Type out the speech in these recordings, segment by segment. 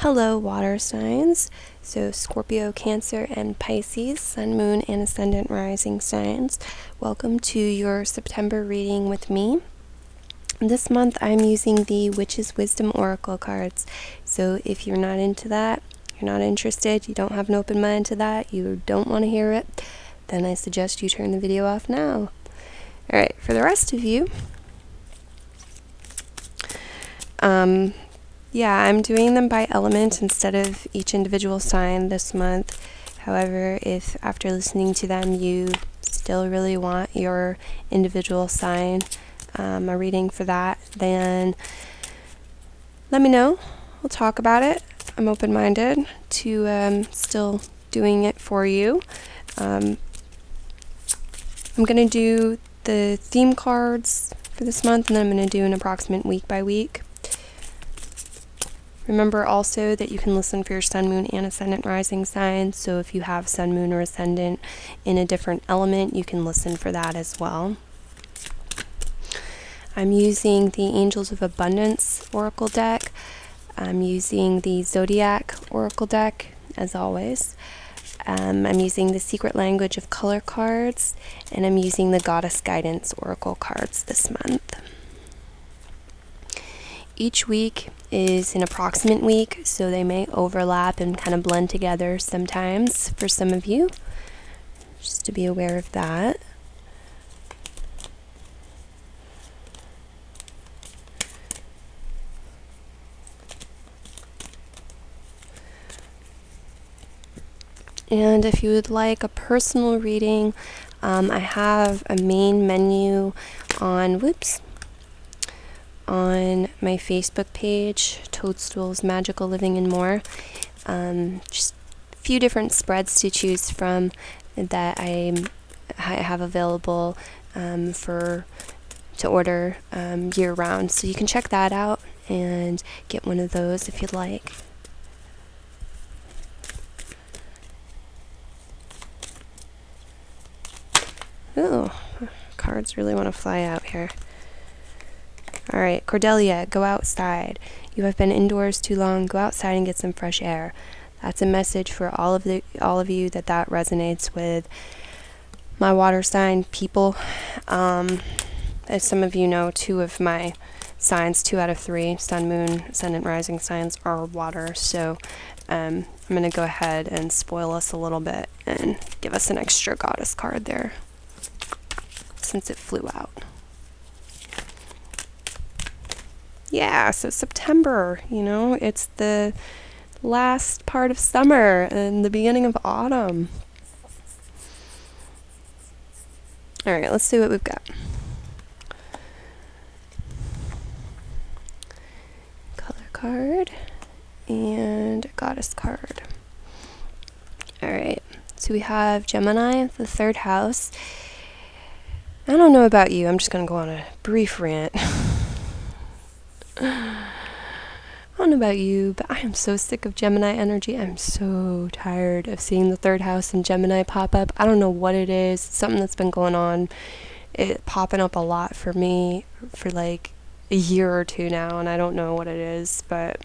Hello, water signs. So, Scorpio, Cancer, and Pisces, Sun, Moon, and Ascendant Rising signs. Welcome to your September reading with me. This month, I'm using the Witch's Wisdom Oracle cards. So, if you're not into that, you're not interested, you don't have an open mind to that, you don't want to hear it, then I suggest you turn the video off now. Alright, for the rest of you, I'm doing them by element instead of each individual sign this month. However, if after listening to them you still really want your individual sign a reading for that, then let me know. We'll talk about it. I'm open-minded to still doing it for you. I'm going to do the theme cards for this month, and then I'm going to do an approximate week by week. Remember also that you can listen for your Sun, Moon, and Ascendant Rising signs. So if you have Sun, Moon, or Ascendant in a different element, you can listen for that as well. I'm using the Angels of Abundance Oracle deck. I'm using the Zodiac Oracle deck, as always. I'm using the Secret Language of Color cards, and I'm using the Goddess Guidance Oracle cards this month. Each week is an approximate week, so they may overlap and kind of blend together sometimes for some of you, just to be aware of that. And if you would like a personal reading, I have a main menu on my Facebook page, Toadstools, Magical Living and More. Just a few different spreads to choose from that I have available to order year round. So you can check that out and get one of those if you'd like. Ooh, cards really want to fly out here. Alright, Cordelia, go outside. You have been indoors too long. Go outside and get some fresh air. That's a message for all of you that resonates with. My water sign people. As some of you know, 2 of my signs, 2 out of 3, Sun, Moon, Ascendant, Rising signs are water. So I'm going to go ahead and spoil us a little bit and give us an extra goddess card there, since it flew out. Yeah, so September, it's the last part of summer and the beginning of autumn. All right, let's see what we've got. Color card and goddess card. All right, so we have Gemini, the 3rd house. I don't know about you, I'm just going to go on a brief rant. I don't know about you, but I am so sick of Gemini energy. I'm so tired of seeing the 3rd house and Gemini pop up. I don't know what it is. It's something that's been going on. It's popping up a lot for me for like a year or 2 now, and I don't know what it is, but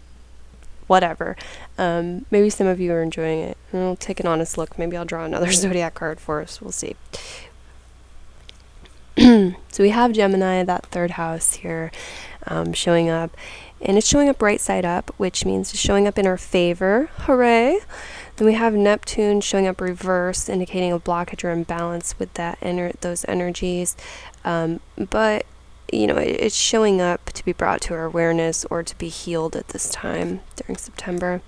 whatever. Maybe some of you are enjoying it. I'll take an honest look. Maybe I'll draw another zodiac card for us. We'll see. So we have Gemini, that 3rd house here, showing up, and it's showing up right side up, which means it's showing up in our favor. Hooray! Then we have Neptune showing up reverse, indicating a blockage or imbalance with those energies, but it's showing up to be brought to our awareness or to be healed at this time during September.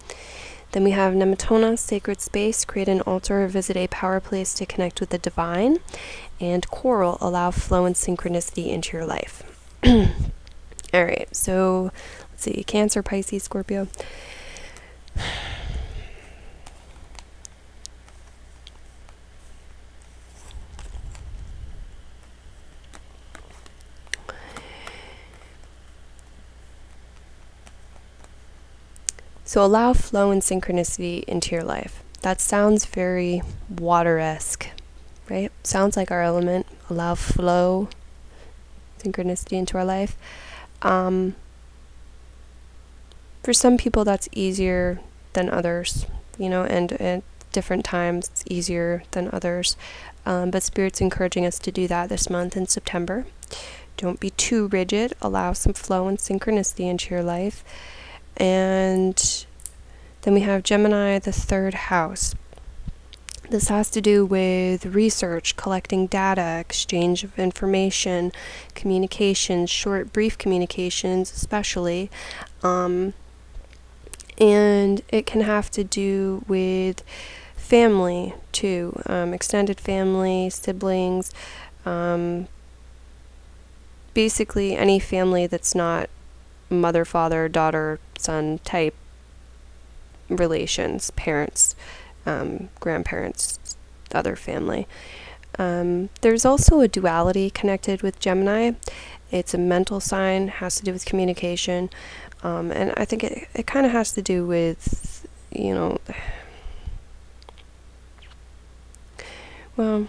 Then we have Nemetona, sacred space, create an altar or visit a power place to connect with the divine. And Coral, allow flow and synchronicity into your life. Alright, so let's see, Cancer, Pisces, Scorpio. So allow flow and synchronicity into your life. That sounds very water-esque, right? Sounds like our element. Allow flow, synchronicity into our life. For some people, that's easier than others, and at different times it's easier than others. But Spirit's encouraging us to do that this month in September. Don't be too rigid. Allow some flow and synchronicity into your life. And then we have Gemini, the third house. This has to do with research, collecting data, exchange of information, communications, short, brief communications especially. And it can have to do with family too, extended family, siblings, basically any family that's not mother, father, daughter, son type relations, parents, grandparents, other family. There's also a duality connected with Gemini. It's a mental sign, has to do with communication, and I think it kind of has to do with, well,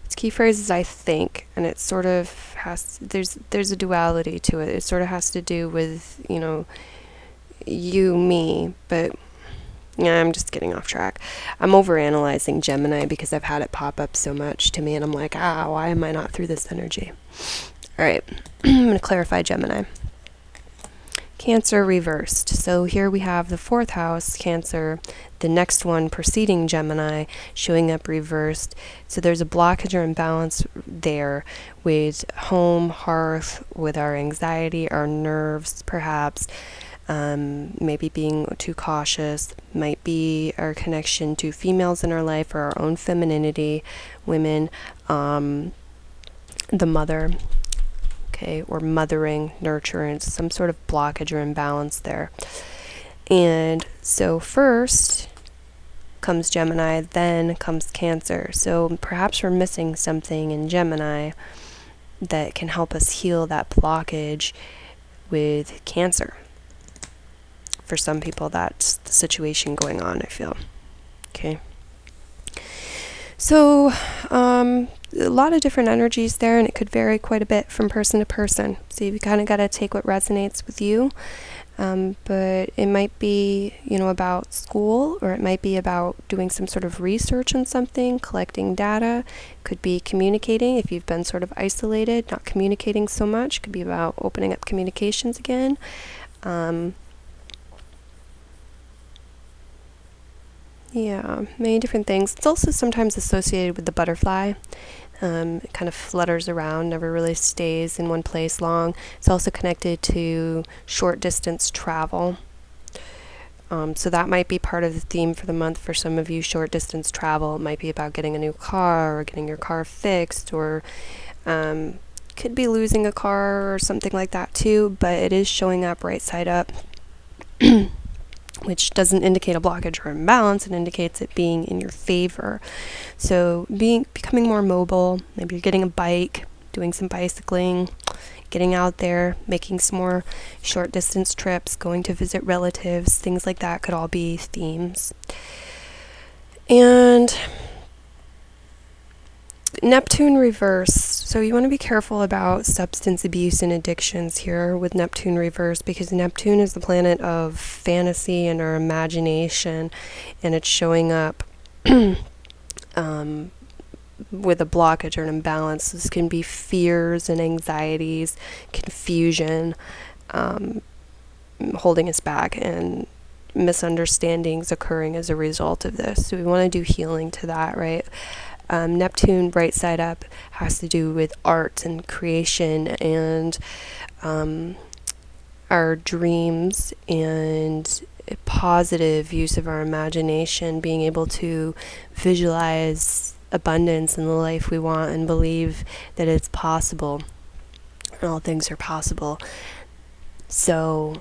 its key phrase is I think, and it sort of there's a duality to it. It sort of has to do with, you, me, but yeah, I'm just getting off track. I'm overanalyzing Gemini because I've had it pop up so much to me, and I'm like, why am I not through this energy? All right, I'm going to clarify Gemini. Cancer reversed. So here we have the fourth house, Cancer, the next one preceding Gemini, showing up reversed. So there's a blockage or imbalance there with home, hearth, with our anxiety, our nerves, perhaps. Maybe being too cautious, might be our connection to females in our life or our own femininity, women, the mother, okay, or mothering, nurturance, some sort of blockage or imbalance there. And so first comes Gemini, then comes Cancer. So perhaps we're missing something in Gemini that can help us heal that blockage with Cancer. For some people, that's the situation going on, I feel. Okay. So, a lot of different energies there, and it could vary quite a bit from person to person. So you kind of got to take what resonates with you. But it might be, about school, or it might be about doing some sort of research on something, collecting data. It could be communicating if you've been sort of isolated, not communicating so much. It could be about opening up communications again. Yeah, many different things. It's also sometimes associated with the butterfly. It kind of flutters around, never really stays in one place long. It's also connected to short distance travel. So that might be part of the theme for the month for some of you. Short distance travel. It might be about getting a new car or getting your car fixed, or could be losing a car or something like that too, but it is showing up right side up. Which doesn't indicate a blockage or imbalance. It indicates it being in your favor. So becoming more mobile, maybe you're getting a bike, doing some bicycling, getting out there, making some more short distance trips, going to visit relatives, things like that could all be themes. And Neptune reversed. So you want to be careful about substance abuse and addictions here with Neptune reversed, because Neptune is the planet of fantasy and our imagination, and it's showing up with a blockage or an imbalance. This can be fears and anxieties, confusion, holding us back, and misunderstandings occurring as a result of this. So we want to do healing to that, right? Neptune, right side up, has to do with art and creation and our dreams and positive use of our imagination, being able to visualize abundance in the life we want and believe that it's possible. All things are possible. So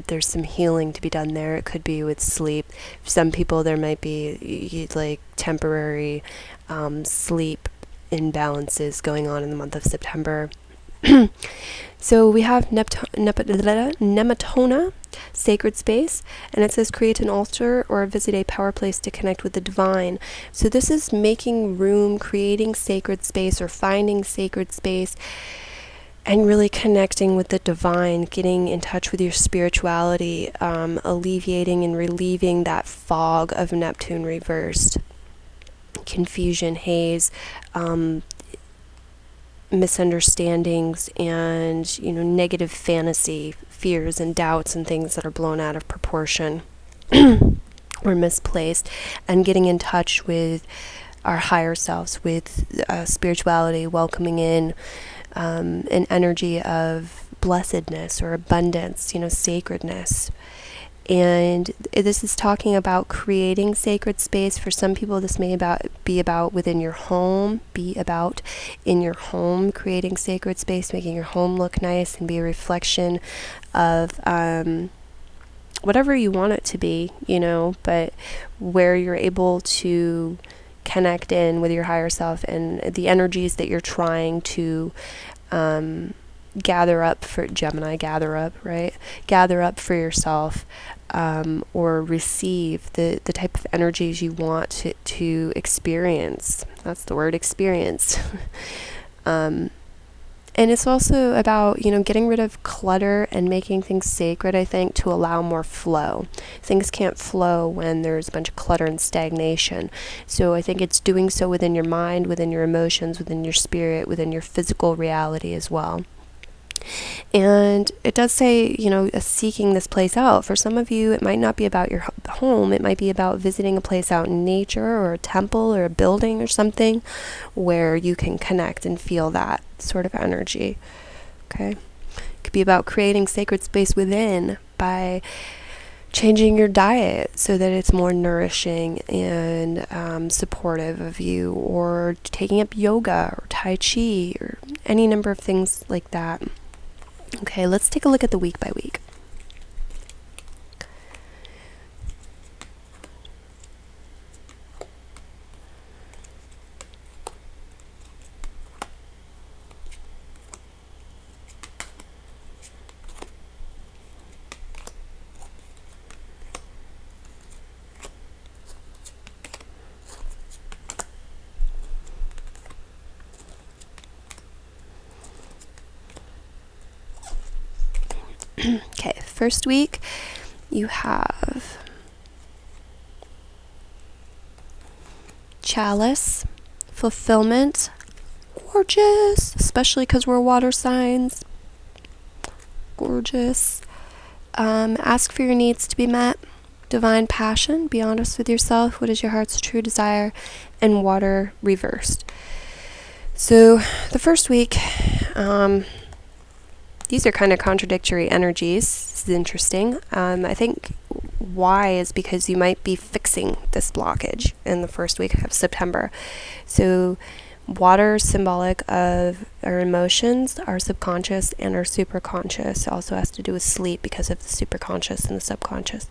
there's some healing to be done there. It could be with sleep. For some people, there might be like temporary sleep imbalances going on in the month of September. So we have Nematona, sacred space, and it says create an altar or visit a power place to connect with the divine. So this is making room, creating sacred space, or finding sacred space and really connecting with the divine, getting in touch with your spirituality, alleviating and relieving that fog of Neptune reversed, confusion, haze, misunderstandings, and negative fantasy, fears and doubts and things that are blown out of proportion or misplaced, and getting in touch with our higher selves, with spirituality, welcoming in an energy of blessedness or abundance, sacredness. And this is talking about creating sacred space. For some people, this may be about within your home, in your home, creating sacred space, making your home look nice and be a reflection of whatever you want it to be, but where you're able to connect in with your higher self and the energies that you're trying to gather up for Gemini, right? Gather up for yourself, or receive the type of energies you want to experience. That's the word, experience. And it's also about, getting rid of clutter and making things sacred, I think, to allow more flow. Things can't flow when there's a bunch of clutter and stagnation. So I think it's doing so within your mind, within your emotions, within your spirit, within your physical reality as well. And it does say, seeking this place out. For some of you, it might not be about your home. It might be about visiting a place out in nature, or a temple, or a building, or something where you can connect and feel that sort of energy. Okay? It could be about creating sacred space within by changing your diet so that it's more nourishing and supportive of you, or taking up yoga or Tai Chi or any number of things like that. Okay, let's take a look at the week by week. Okay, first week you have Chalice, fulfillment, gorgeous, especially because we're water signs, gorgeous. Ask for your needs to be met, divine passion, be honest with yourself, what is your heart's true desire, and water reversed. So the first week, these are kind of contradictory energies. This is interesting. I think why is because you might be fixing this blockage in the first week of September. So water is symbolic of our emotions, our subconscious, and our superconscious. It also has to do with sleep because of the superconscious and the subconscious.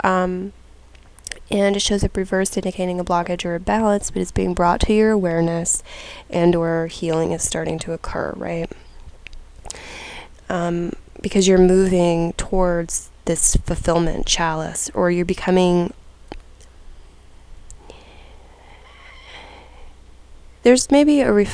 And it shows up reversed, indicating a blockage or a balance, but it's being brought to your awareness, and or healing is starting to occur, right? Because you're moving towards this fulfillment chalice, or you're becoming, there's maybe a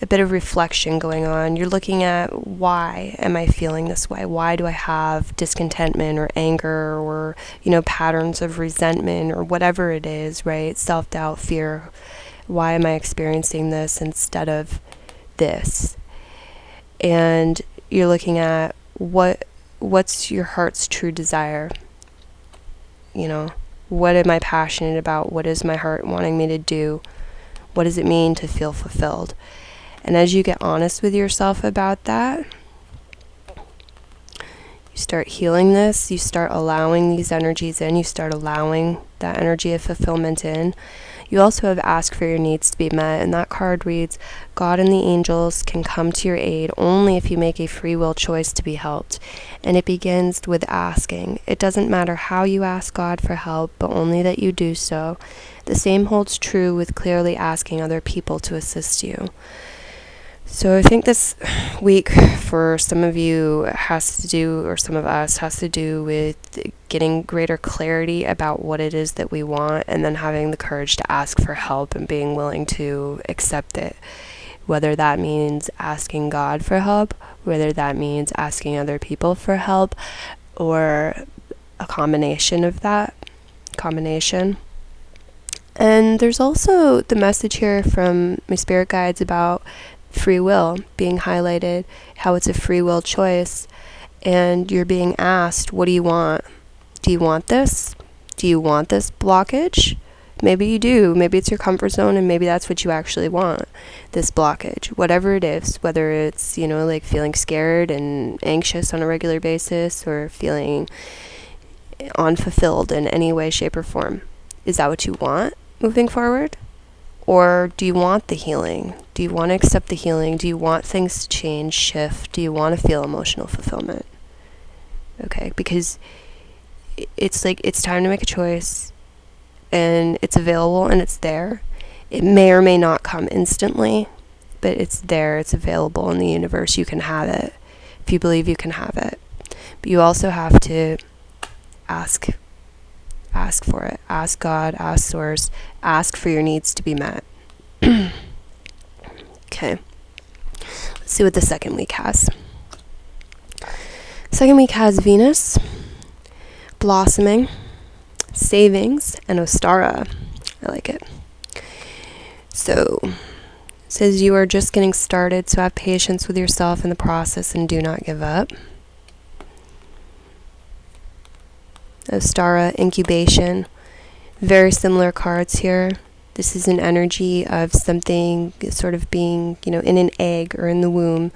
bit of reflection going on. You're looking at, why am I feeling this way? Why do I have discontentment or anger or, patterns of resentment or whatever it is, right? Self-doubt, fear. Why am I experiencing this instead of this? And you're looking at what's your heart's true desire? What am I passionate about? What is my heart wanting me to do? What does it mean to feel fulfilled? And as you get honest with yourself about that, you start healing this, you start allowing these energies in, you start allowing that energy of fulfillment in. You also have asked for your needs to be met, and that card reads, God and the angels can come to your aid only if you make a free will choice to be helped. And it begins with asking. It doesn't matter how you ask God for help, but only that you do so. The same holds true with clearly asking other people to assist you. So I think this week for some of you has to do, or some of us has to do with getting greater clarity about what it is that we want, and then having the courage to ask for help and being willing to accept it. whether that means asking God for help, whether that means asking other people for help, or a combination of that. And there's also the message here from my spirit guides about free will being highlighted, how it's a free will choice, and you're being asked, what do you want? Do you want this? Do you want this blockage? Maybe you do. Maybe it's your comfort zone, and maybe that's what you actually want, this blockage. Whatever it is, whether it's, like feeling scared and anxious on a regular basis, or feeling unfulfilled in any way, shape, or form. Is that what you want moving forward? Or do you want the healing? Do you want to accept the healing? Do you want things to change, shift? Do you want to feel emotional fulfillment? Okay, because it's like it's time to make a choice, and it's available and it's there. It may or may not come instantly, but it's there, it's available in the universe. You can have it if you believe you can have it. But you also have to ask for it. Ask God, ask Source, ask for your needs to be met. Okay. Let's see what the second week has. Second week has Venus, blossoming, savings, and Ostara. I like it. So, it says you are just getting started, so have patience with yourself in the process and do not give up. Ostara, incubation, very similar cards here. This is an energy of something sort of being, in an egg or in the womb.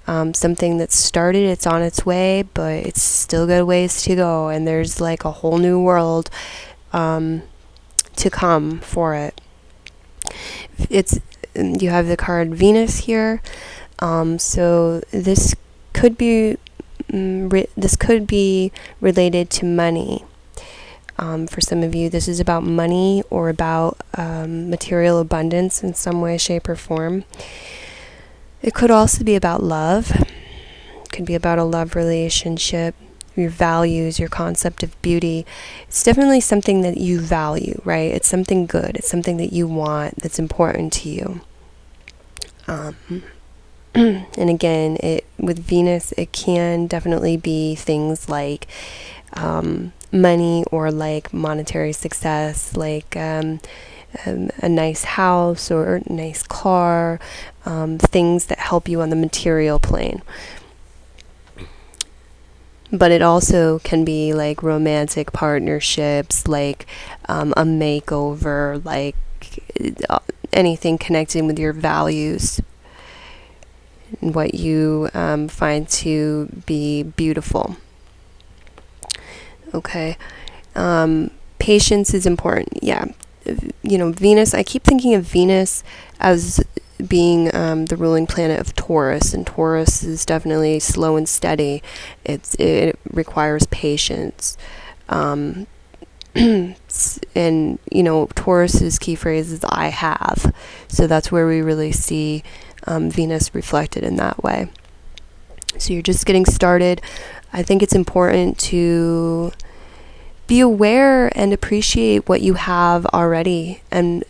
Something that's started, it's on its way, but it's still got a ways to go, and there's like a whole new world to come for it. You have the card Venus here, so this could be related to money. For some of you, this is about money or about material abundance in some way, shape, or form. It could also be about love. It could be about a love relationship, your values, your concept of beauty. It's definitely something that you value, right? It's something good. It's something that you want, that's important to you. And again, with Venus, it can definitely be things like money, or like monetary success, like a nice house or a nice car, things that help you on the material plane. But it also can be like romantic partnerships, like a makeover, like anything connecting with your values and what you find to be beautiful. Okay. Patience is important. Yeah. Venus, I keep thinking of Venus as being the ruling planet of Taurus, and Taurus is definitely slow and steady. It requires patience. And, Taurus's key phrase is I have. So that's where we really see Venus reflected in that way. So you're just getting started. I think it's important to be aware and appreciate what you have already and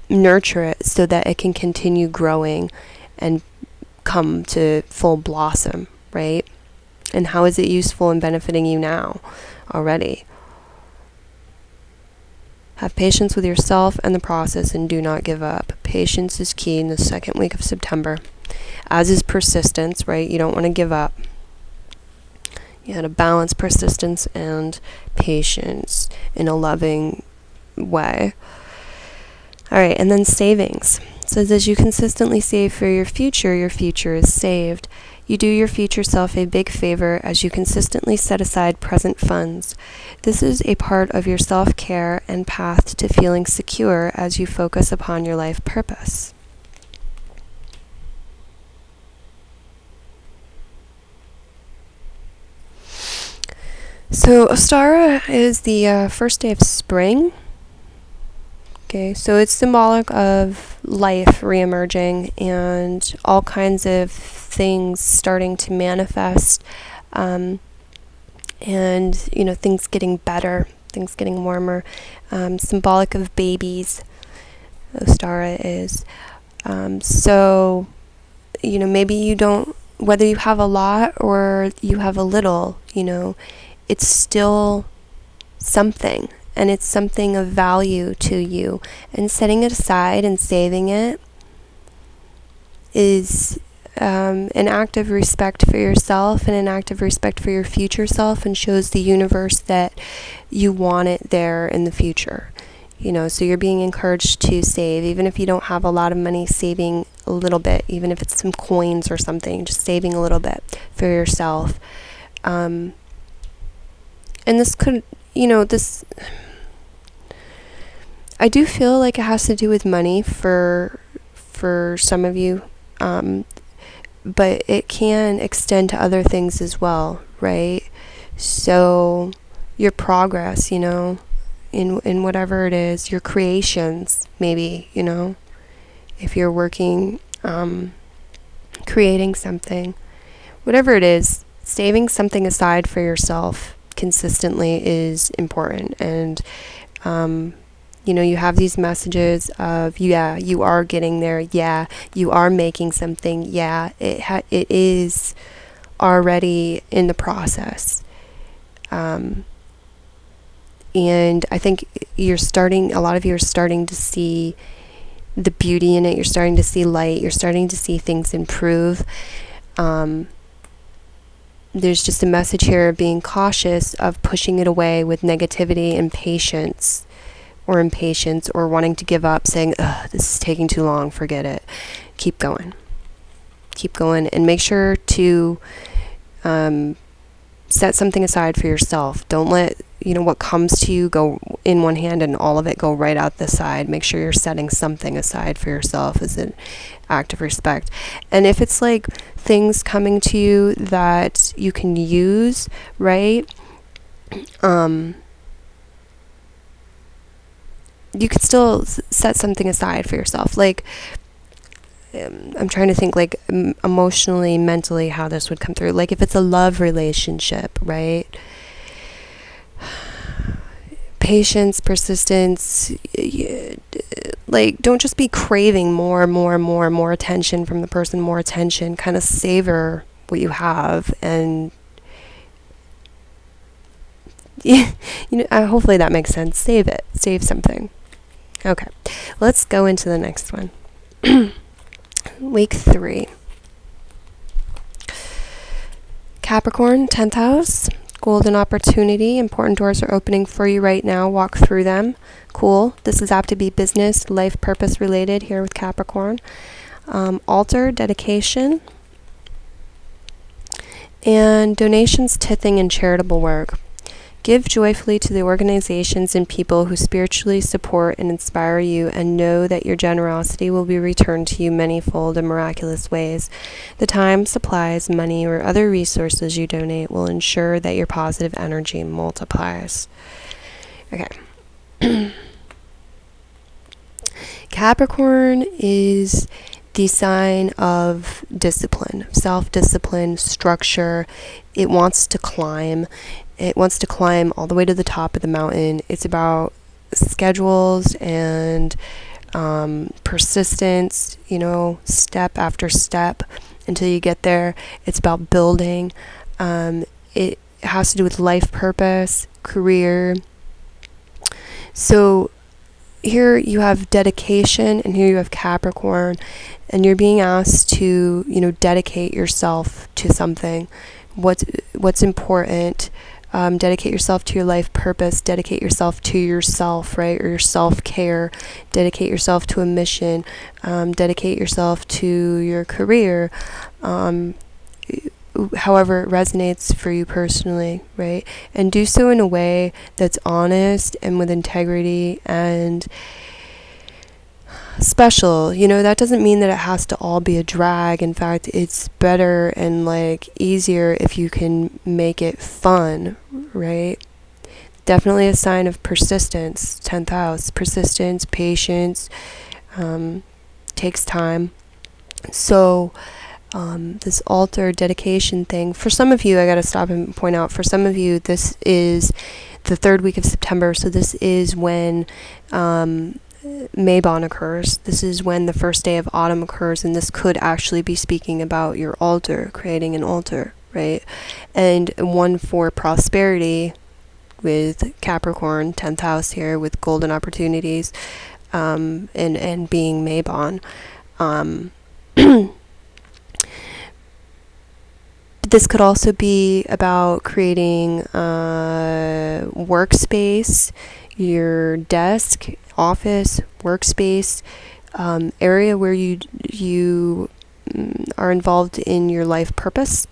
nurture it so that it can continue growing and come to full blossom, right? And how is it useful and benefiting you now already? Have patience with yourself and the process, and do not give up. Patience is key in the second week of September, as is persistence, right? You don't want to give up. You had to balance persistence and patience in a loving way. All right, and then savings. It says, as you consistently save for your future is saved. You do your future self a big favor as you consistently set aside present funds. This is a part of your self-care and path to feeling secure as you focus upon your life purpose. So Ostara is the first day of spring. Okay, so it's symbolic of life reemerging and all kinds of things starting to manifest, and things getting better, things getting warmer. Symbolic of babies. Ostara is So, maybe you don't, whether you have a lot or you have a little, it's still something, and it's something of value to you. And setting it aside and saving it is an act of respect for yourself and an act of respect for your future self, and shows the universe that you want it there in the future. So you're being encouraged to save, even if you don't have a lot of money, saving a little bit, even if it's some coins or something, just saving a little bit for yourself. And this could, I do feel like it has to do with money for some of you, but it can extend to other things as well, right? So your progress, in whatever it is, your creations, maybe, if you're working, creating something, whatever it is, saving something aside for yourself consistently is important. And you have these messages of, yeah, you are getting there, yeah, you are making something, yeah, it is already in the process. And I think a lot of you are starting to see the beauty in it. You're starting to see light. You're starting to see things improve. There's just a message here of being cautious of pushing it away with negativity and impatience, or wanting to give up, saying, ugh, this is taking too long, forget it. Keep going, and make sure to set something aside for yourself. Don't let what comes to you go in one hand and all of it go right out the side. Make sure you're setting something aside for yourself as an act of respect. And if it's like things coming to you that you can use, right, you could still set something aside for yourself. Like, I'm trying to think, like, emotionally, mentally, how this would come through. Like, if it's a love relationship, right? Patience, persistence, like, don't just be craving more attention from the person, more attention. Kind of savor what you have, and hopefully that makes sense. Save something. Okay, let's go into the next one. Week 3. Capricorn, 10th house. Golden opportunity. Important doors are opening for you right now. Walk through them. Cool. This is apt to be business, life purpose related here with Capricorn. Altar, dedication. And donations, tithing, and charitable work. Give joyfully to the organizations and people who spiritually support and inspire you, and know that your generosity will be returned to you manyfold in miraculous ways. The time, supplies, money, or other resources you donate will ensure that your positive energy multiplies. Okay. Capricorn is the sign of discipline, self-discipline, structure. It wants to climb. It wants to climb all the way to the top of the mountain. It's about schedules and persistence, step after step until you get there. It's about building. It has to do with life purpose, career. So here you have dedication, and here you have Capricorn, and you're being asked to, dedicate yourself to something. What's important. Dedicate yourself to your life purpose. Dedicate yourself to yourself, right? Or your self-care. Dedicate yourself to a mission. Dedicate yourself to your career. However it resonates for you personally, right? And do so in a way that's honest and with integrity and special. That doesn't mean that it has to all be a drag. In fact, it's better and easier if you can make it fun, right? Definitely a sign of persistence, 10th house. Persistence, patience, takes time. So this altar dedication thing, for some of you, I gotta stop and point out, for some of you, this is the 3rd week of September, so this is when Mabon occurs. This is when the first day of autumn occurs, and this could actually be speaking about your altar, creating an altar, right? And one for prosperity with Capricorn, 10th house here, with golden opportunities, and being Mabon. This could also be about creating a workspace, your desk, office, workspace, area where you are involved in your life purpose,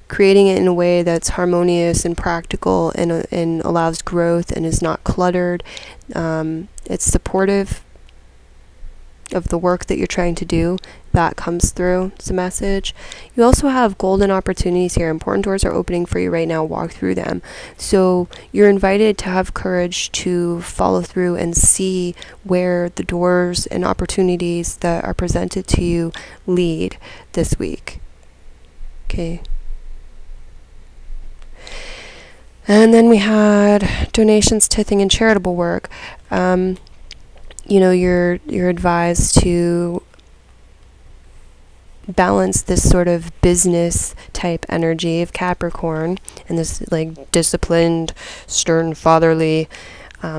creating it in a way that's harmonious and practical and allows growth and is not cluttered. It's supportive of the work that you're trying to do. That comes through. It's a message. You also have golden opportunities here. Important doors are opening for you right now. Walk through them. So you're invited to have courage to follow through and see where the doors and opportunities that are presented to you lead this week. Okay. And then we had donations, tithing, and charitable work. You're advised to balance this sort of business type energy of Capricorn and this like disciplined, stern, fatherly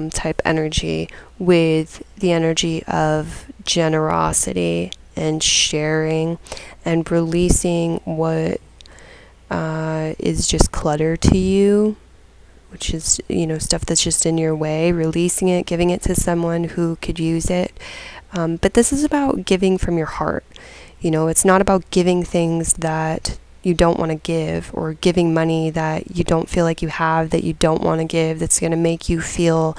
type energy with the energy of generosity and sharing and releasing what is just clutter to you, which is, stuff that's just in your way, releasing it, giving it to someone who could use it. But this is about giving from your heart. It's not about giving things that you don't want to give, or giving money that you don't feel like you have, that you don't want to give, that's going to make you feel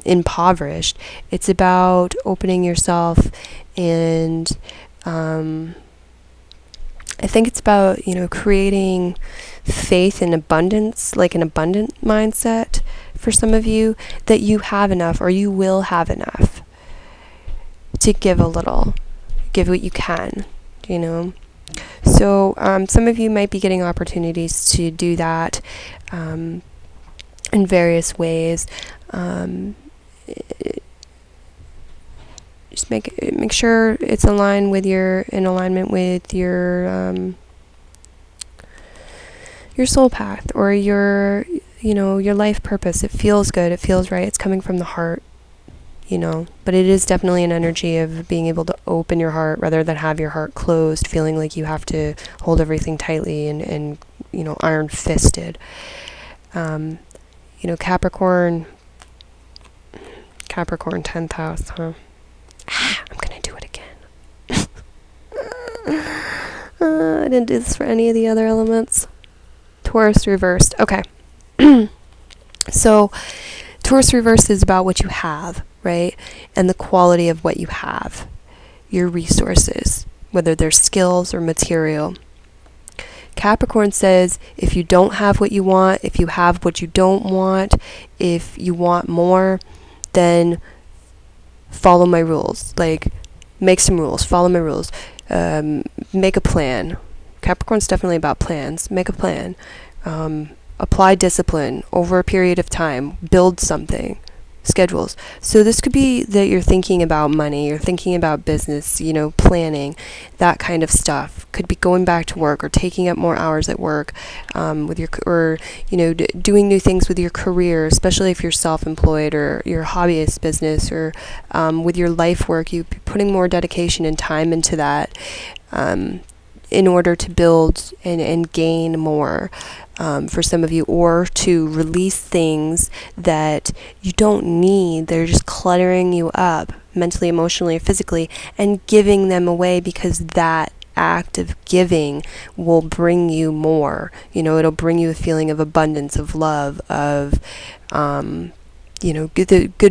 impoverished. It's about opening yourself, and I think it's about, creating faith and abundance, like an abundant mindset for some of you, that you have enough, or you will have enough to give a little. Give what you can, So some of you might be getting opportunities to do that in various ways. Just make sure it's in alignment with your soul path, or your life purpose. It feels good. It feels right. It's coming from the heart. But it is definitely an energy of being able to open your heart rather than have your heart closed, feeling like you have to hold everything tightly and iron fisted. Capricorn 10th house, huh? I'm gonna do it again. I didn't do this for any of the other elements. Taurus reversed. Okay. So Taurus reversed is about what you have, right? And the quality of what you have, your resources, whether they're skills or material. Capricorn says, if you don't have what you want, if you have what you don't want, if you want more, then follow my rules. Like, make some rules, follow my rules, make a plan. Capricorn's definitely about plans. Make a plan. Apply discipline over a period of time. Build something. Schedules. So this could be that you're thinking about money, you're thinking about business, planning, that kind of stuff. Could be going back to work, or taking up more hours at work, with your, or doing new things with your career, especially if you're self-employed or your hobbyist business, or with your life work, you putting more dedication and time into that, in order to build and gain more. For some of you, or to release things that you don't need, they're just cluttering you up mentally, emotionally, or physically, and giving them away, because that act of giving will bring you more. It'll bring you a feeling of abundance, of love, of good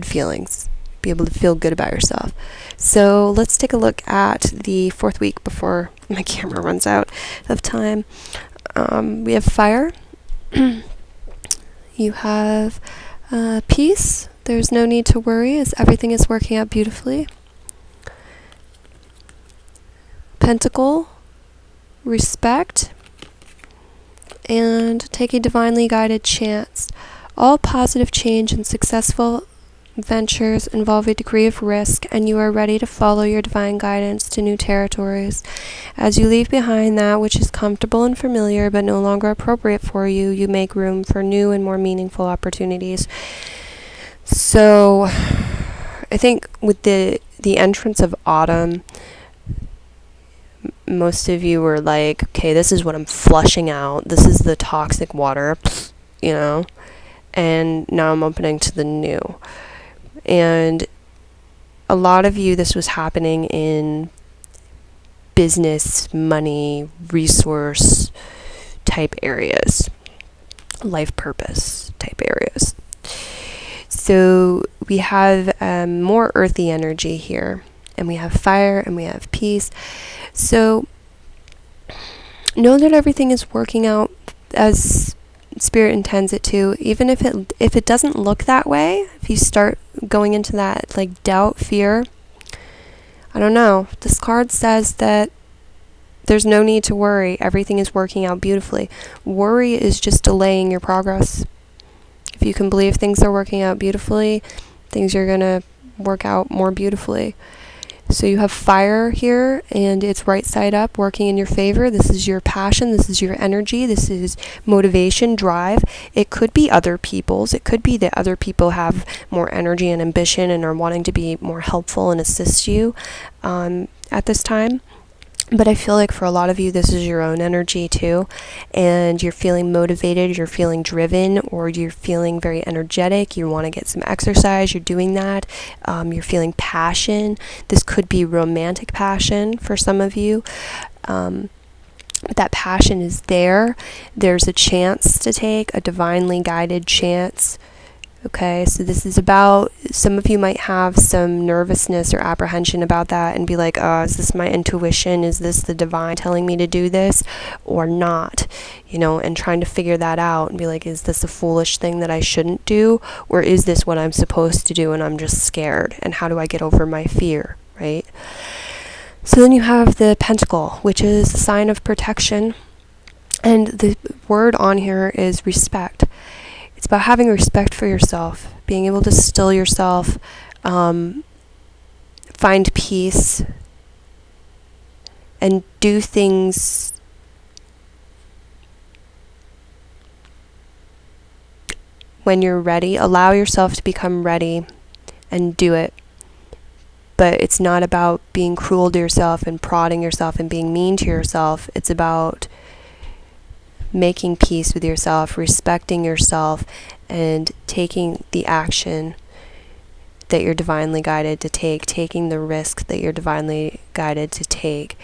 feelings, be able to feel good about yourself. So let's take a look at the 4th week before my camera runs out of time. We have fire. You have peace. There's no need to worry, as everything is working out beautifully. Pentacle, respect, and take a divinely guided chance All positive change and successful ventures involve a degree of risk, and you are ready to follow your divine guidance to new territories. As you leave behind that which is comfortable and familiar but no longer appropriate for you, you make room for new and more meaningful opportunities. So I think with the entrance of autumn, most of you were like, okay, this is what I'm flushing out. This is the toxic water, you know, and now I'm opening to the new. And a lot of you, this was happening in business, money, resource type areas, life purpose type areas. So we have more earthy energy here, and we have fire, and we have peace. So know that everything is working out as Spirit intends it to, even if it doesn't look that way. If you start going into that like doubt, fear, I don't know. This card says that there's no need to worry. Everything is working out beautifully. Worry is just delaying your progress. If you can believe things are working out beautifully, things are going to work out more beautifully. So you have fire here, and it's right side up, working in your favor. This is your passion. This is your energy. This is motivation, drive. It could be other people's. It could be that other people have more energy and ambition and are wanting to be more helpful and assist you at this time. But I feel like for a lot of you, this is your own energy too, and you're feeling motivated, you're feeling driven, or you're feeling very energetic, you want to get some exercise, you're doing that, you're feeling passion. This could be romantic passion for some of you. But that passion is there. There's a chance to take, a divinely guided chance. Okay, so this is about, some of you might have some nervousness or apprehension about that and be like, is this my intuition? Is this the divine telling me to do this or not? You know, and trying to figure that out and be like, is this a foolish thing that I shouldn't do? Or is this what I'm supposed to do and I'm just scared? And how do I get over my fear, right? So then you have the Pentacle, which is a sign of protection. And the word on here is respect. It's about having respect for yourself, being able to still yourself, find peace, and do things when you're ready. Allow yourself to become ready and do it. But it's not about being cruel to yourself and prodding yourself and being mean to yourself. It's about making peace with yourself, respecting yourself, and taking the action that you're divinely guided to take, taking the risk that you're divinely guided to take,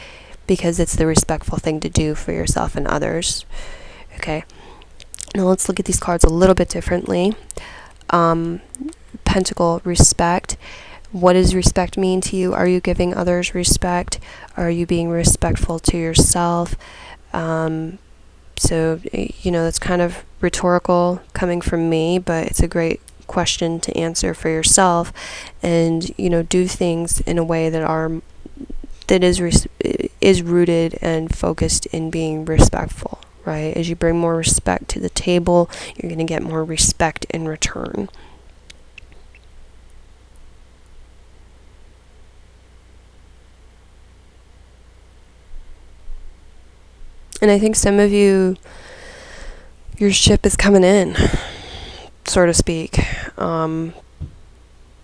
because it's the respectful thing to do for yourself and others. Okay, now let's look at these cards a little bit differently. Pentacle, respect. What does respect mean to you? Are you giving others respect? Are you being respectful to yourself? So, you know, that's kind of rhetorical coming from me, but it's a great question to answer for yourself. And, you know, do things in a way that is rooted and focused in being respectful, right? As you bring more respect to the table, you're going to get more respect in return. And I think some of you, your ship is coming in, so to speak. You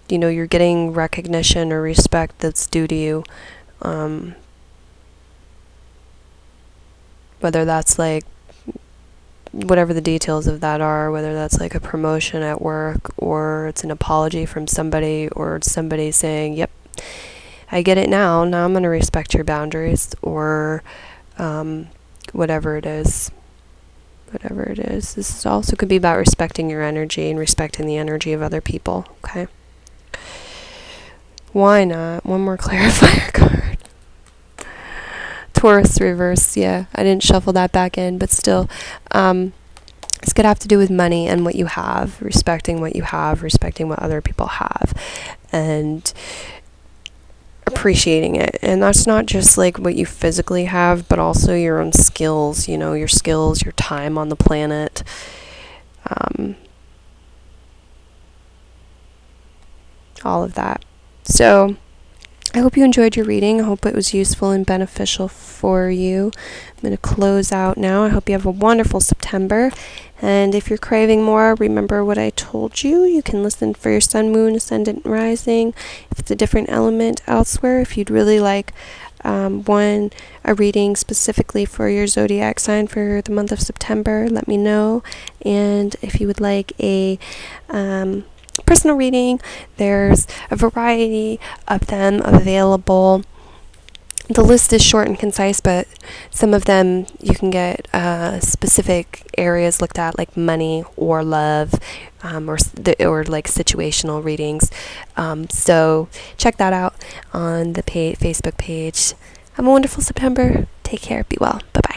know, you're getting recognition or respect that's due to you. Whether that's like, whatever the details of that are, whether that's like a promotion at work, or it's an apology from somebody, or somebody saying, yep, I get it now I'm going to respect your boundaries, or whatever it is. This is also could be about respecting your energy and respecting the energy of other people, okay? Why not? One more clarifier card. Taurus reverse, yeah. I didn't shuffle that back in, but still. This could have to do with money and what you have, respecting what you have, respecting what other people have, and appreciating it. And that's not just like what you physically have, but also your own skills, you know, your skills, your time on the planet. all of that. So I hope you enjoyed your reading. I hope it was useful and beneficial for you. I'm going to close out now. I hope you have a wonderful September. And if you're craving more, remember what I told you. You can listen for your sun, moon, ascendant, and rising. If it's a different element elsewhere, if you'd really like a reading specifically for your zodiac sign for the month of September, let me know. And if you would like a personal reading, there's a variety of them available. The list is short and concise, but some of them you can get specific areas looked at, like money or love, or like situational readings. So check that out on the Facebook page. Have a wonderful September. Take care. Be well. Bye-bye.